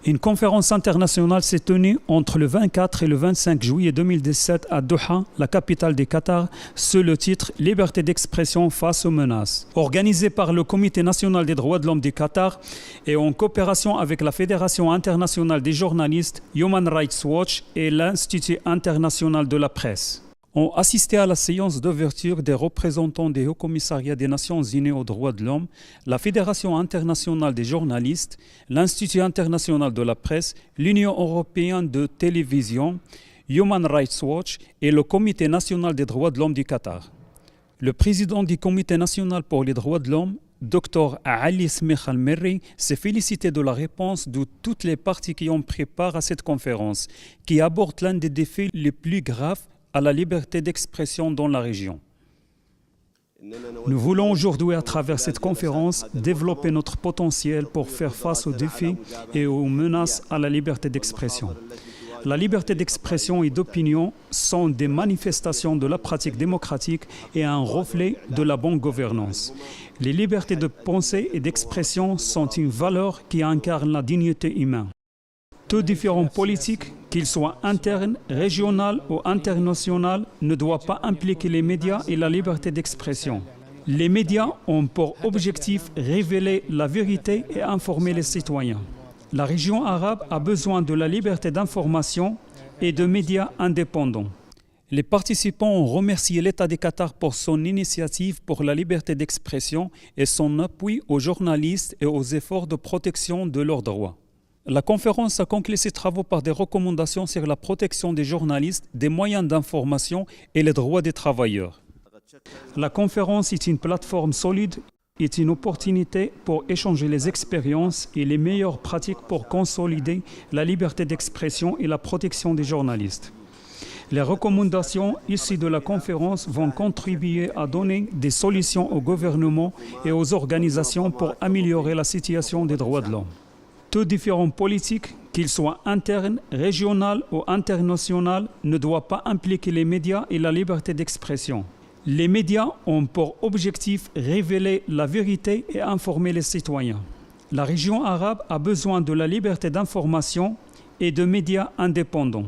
Une conférence internationale s'est tenue entre le 24 et le 25 juillet 2017 à Doha, la capitale du Qatar, sous le titre « Liberté d'expression face aux menaces ». Organisée par le Comité national des droits de l'homme du Qatar et en coopération avec la Fédération internationale des journalistes, Human Rights Watch et l'Institut international de la presse. Ont assisté à la séance d'ouverture des représentants des Hauts Commissariats des Nations Unies aux droits de l'homme, la Fédération internationale des journalistes, l'Institut international de la presse, l'Union européenne de télévision, Human Rights Watch et le Comité national des droits de l'homme du Qatar. Le président du Comité national pour les droits de l'homme, Dr Ali Smekh Al-Merri, s'est félicité de la réponse de toutes les parties qui ont pris part à cette conférence, qui aborde l'un des défis les plus graves à la liberté d'expression dans la région. Nous voulons aujourd'hui, à travers cette conférence, développer notre potentiel pour faire face aux défis et aux menaces à la liberté d'expression. La liberté d'expression et d'opinion sont des manifestations de la pratique démocratique et un reflet de la bonne gouvernance. Les libertés de pensée et d'expression sont une valeur qui incarne la dignité humaine. Tout différent politique, qu'il soit interne, régional ou international, ne doit pas impliquer les médias et la liberté d'expression. Les médias ont pour objectif révéler la vérité et informer les citoyens. La région arabe a besoin de la liberté d'information et de médias indépendants. Les participants ont remercié l'État du Qatar pour son initiative pour la liberté d'expression et son appui aux journalistes et aux efforts de protection de leurs droits. La conférence a conclu ses travaux par des recommandations sur la protection des journalistes, des moyens d'information et les droits des travailleurs. La conférence est une plateforme solide, est une opportunité pour échanger les expériences et les meilleures pratiques pour consolider la liberté d'expression et la protection des journalistes. Les recommandations issues de la conférence vont contribuer à donner des solutions au gouvernement et aux organisations pour améliorer la situation des droits de l'homme. Tout différent politique, qu'il soit interne, régional ou international, ne doit pas impliquer les médias et la liberté d'expression. Les médias ont pour objectif révéler la vérité et informer les citoyens. La région arabe a besoin de la liberté d'information et de médias indépendants.